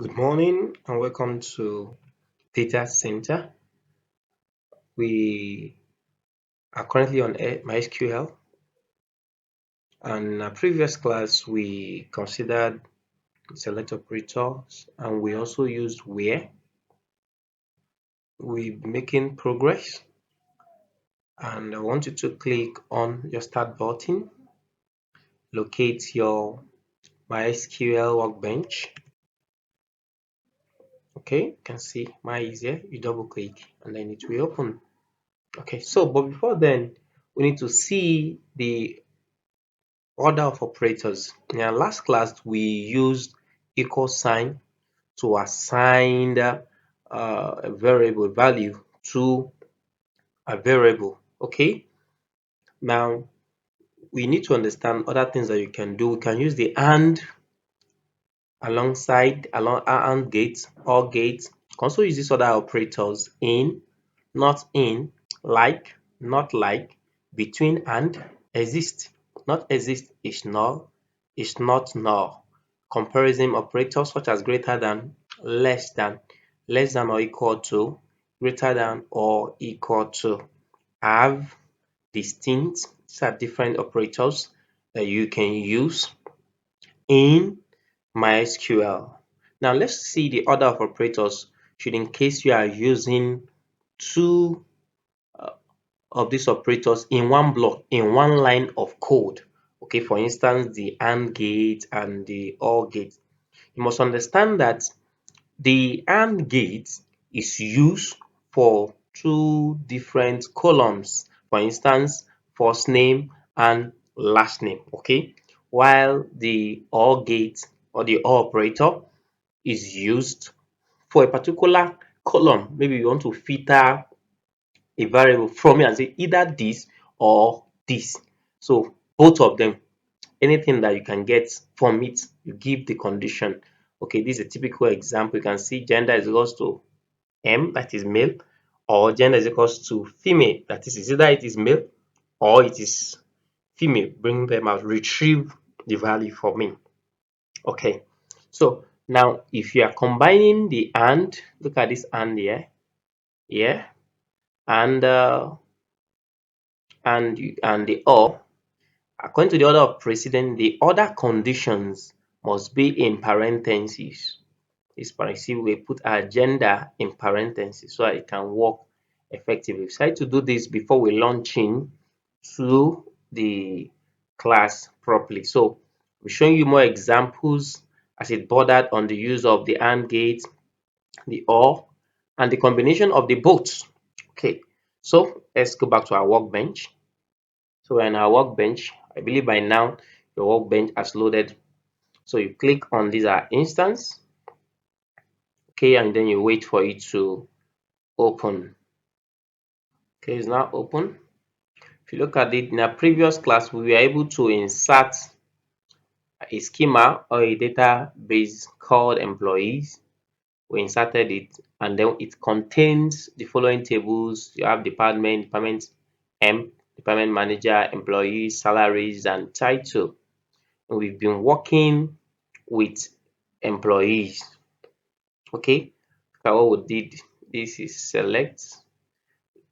Good morning and welcome to Data Center. We are currently on MySQL, and in our previous class we considered select operators and we also used where. We're making progress, and I want you to click on your start button, locate your MySQL workbench. Okay, you can see my is here. You double click and then it will open. Okay, but before then, we need to see the order of operators. In our last class, we used equal sign to assign a variable value to a variable. Okay, now we need to understand other things that you can do. We can use the along and gate or gate. You can also use these other operators in, not in, like, not like, between and, exist. Not exist is null, is not null. Comparison operators such as greater than, less than or equal to, greater than or equal to, have, distinct. These are different operators that you can use in MySQL. Now let's see the order of operators should in case you are using two of these operators in one block, in one line of code. Okay, for instance, the AND gate and the OR gate. You must understand that the AND gate is used for two different columns. For instance, first name and last name. Okay, while the OR gate or the OR operator is used for a particular column. Maybe you want to filter a variable from it and say either this or this. So both of them, anything that you can get from it, you give the condition. Okay, this is a typical example. You can see gender is equals to M, that is male, or gender is equals to female, that is either it is male or it is female. Bring them out, retrieve the value for me. Okay, so now if you are combining the and, look at this and here, yeah, and and the or, according to the order of precedence, the other conditions must be in parentheses. This parenthesis we put our gender in parentheses so that it can work effectively. We try to do this before we launch in to the class properly. So we're showing you more examples as it bordered on the use of the AND gate, the OR, and the combination of the both. Okay, so let's go back to our workbench. So we're in our workbench. I believe by now your workbench has loaded. So you click on this instance, okay, and then you wait for it to open. Okay, it's now open. If you look at it in our previous class, we were able to insert a schema or a database called employees. We inserted it and then it contains the following tables. You have department M, department manager, employees, salaries, and title. And we've been working with employees. Okay, so what we did, this is select,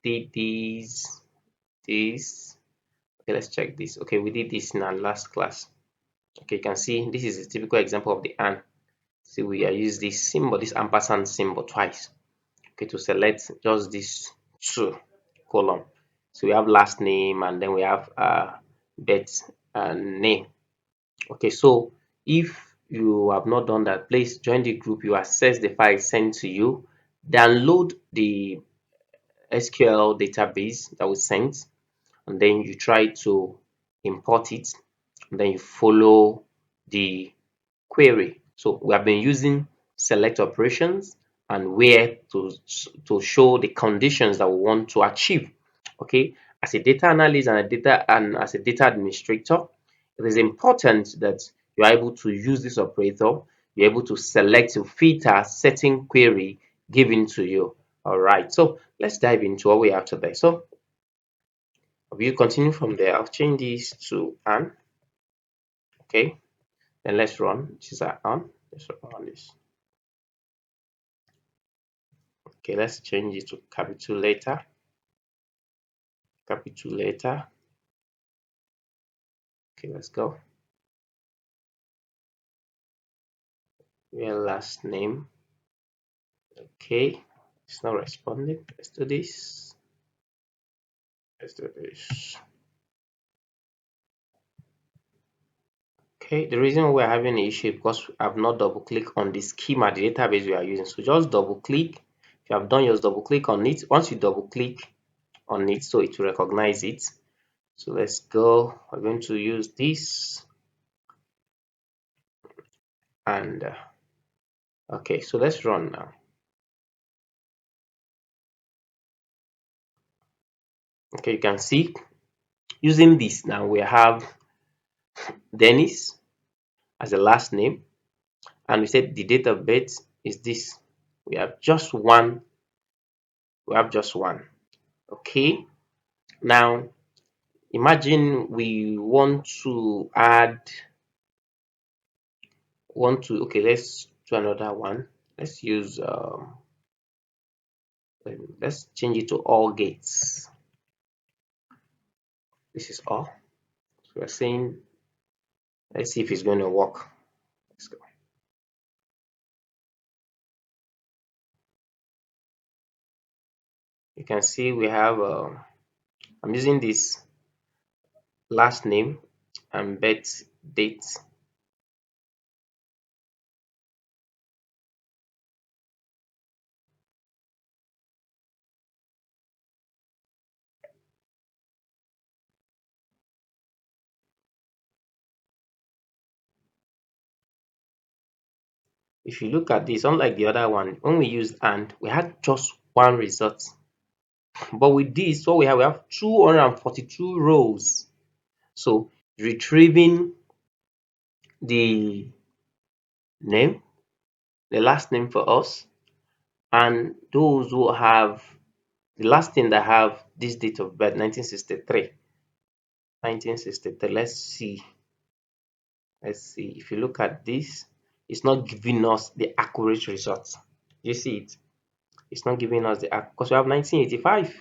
did this. Okay, let's check this. Okay, we did this in our last class. Okay, you can see this is a typical example of the and. See, we are use this symbol, this ampersand symbol twice. Okay, to select just this two column. So we have last name and then we have birth name. Okay, so if you have not done that, please join the group. You access the file sent to you, download the SQL database that was sent, and then you try to import it, and then you follow the query. So we have been using select operations and where to show the conditions that we want to achieve. Okay, as a data analyst and as a data administrator, it is important that you are able to use this operator. You're able to select to filter certain query given to you. All right, so let's dive into what we have today. So we'll continue from there. I'll change this to an. Okay, then let's run. This is our on. Let's run this. Okay, let's change it to capital letter. Capital letter. Okay, let's go. Your last name. Okay, it's not responding. Let's do this. Let's do this. Okay, the reason we're having an issue is because I've not double clicked on the schema, the database we are using. So just double click. If you have done yours, double click on it. Once you double click on it, so it will recognize it. So let's go. We're going to use this and okay, so let's run now. Okay, you can see using this now we have Dennis as a last name, and we said the date of birth is this. We have just one. We have just one. Okay, now imagine we want to okay, let's do another one. Let's use let's change it to all gates. This is all. So we're saying let's see if it's going to work. Let's go. You can see we have I'm using this last name and birth date. If you look at this, unlike the other one, when we used and we had just one result. But with this, what we have 242 rows. So retrieving the name, the last name for us, and those who have the last thing that have this date of birth, 1963. 1963. Let's see. If you look at this, it's not giving us the accurate results. You see it? It's not giving us the because we have 1985.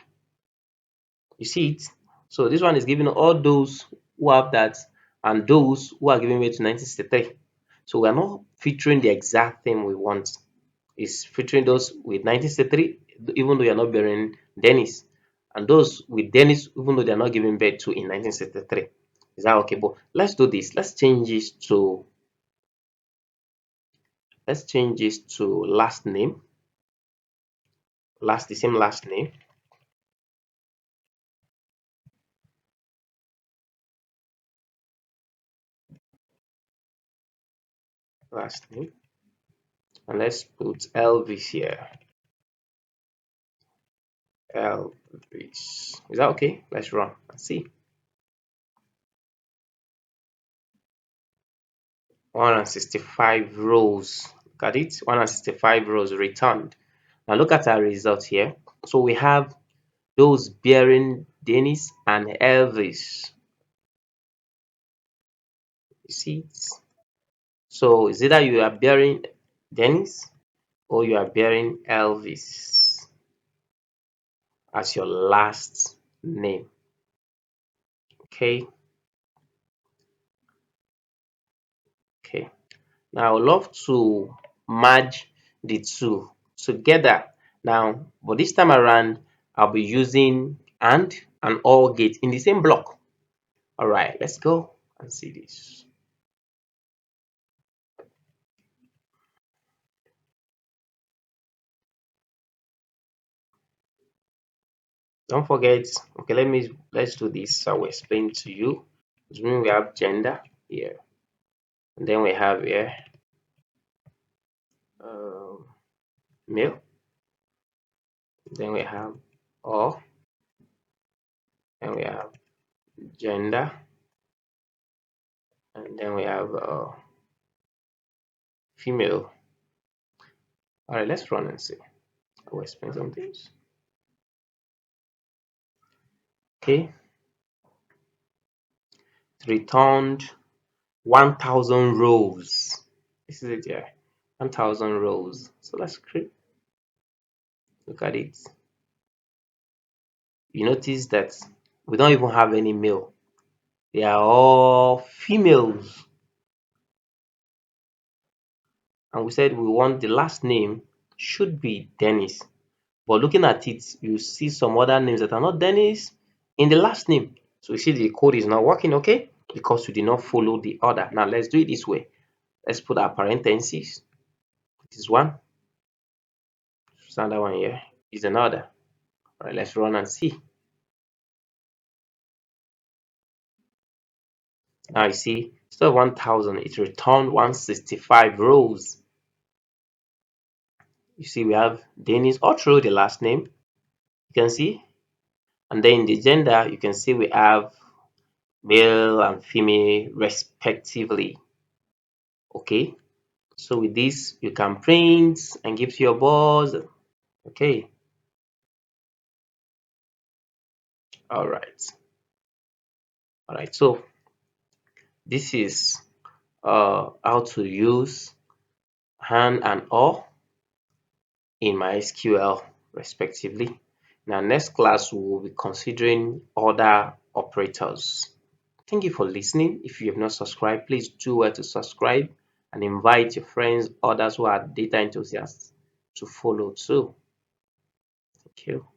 You see it? So this one is giving all those who have that and those who are giving way to 1963. So we are not featuring the exact thing we want. It's featuring those with 1963, even though you're not bearing Dennis, and those with Dennis, even though they're not giving birth to in 1963. Is that okay? But let's do this. Let's change this to last name. The same last name. Last name. And let's put Elvis here. Elvis. Is that okay? Let's run and see. 165 rows. Look at it. 165 rows returned. Now look at our result here. So we have those bearing Dennis and Elvis. You see it? So it's either you are bearing Dennis or you are bearing Elvis as your last name. Okay. Okay. Now I would love to merge the two together now, but this time around I'll be using and OR gate in the same block. All right, let's go and see this. Don't forget, okay, let's do this. I will explain to you. Assuming we have gender here, and then we have here um, male, then we have or, and we have gender, and then we have female. All right, let's run and see. I will explain some things. Okay, it returned 1,000 rows. This is it here, 1,000 rows. So let's create. Look at it. You notice that we don't even have any male. They are all females. And we said we want the last name should be Dennis. But looking at it, you see some other names that are not Dennis in the last name. So you see the code is not working, okay? Because we did not follow the order. Now let's do it this way. Let's put our parentheses. This is one. Another one here is another. All right, let's run and see. Now you see, instead of 1000, it returned 165 rows. You see, we have Dennis all through the last name. You can see, and then in the gender, you can see we have male and female respectively. Okay, so with this, you can print and give to your boss. Okay, all right. So this is how to use and or in MySQL respectively. In our next class, we will be considering other operators. Thank you for listening. If you have not subscribed, please do well to subscribe and invite your friends, others who are data enthusiasts to follow too. Thank you.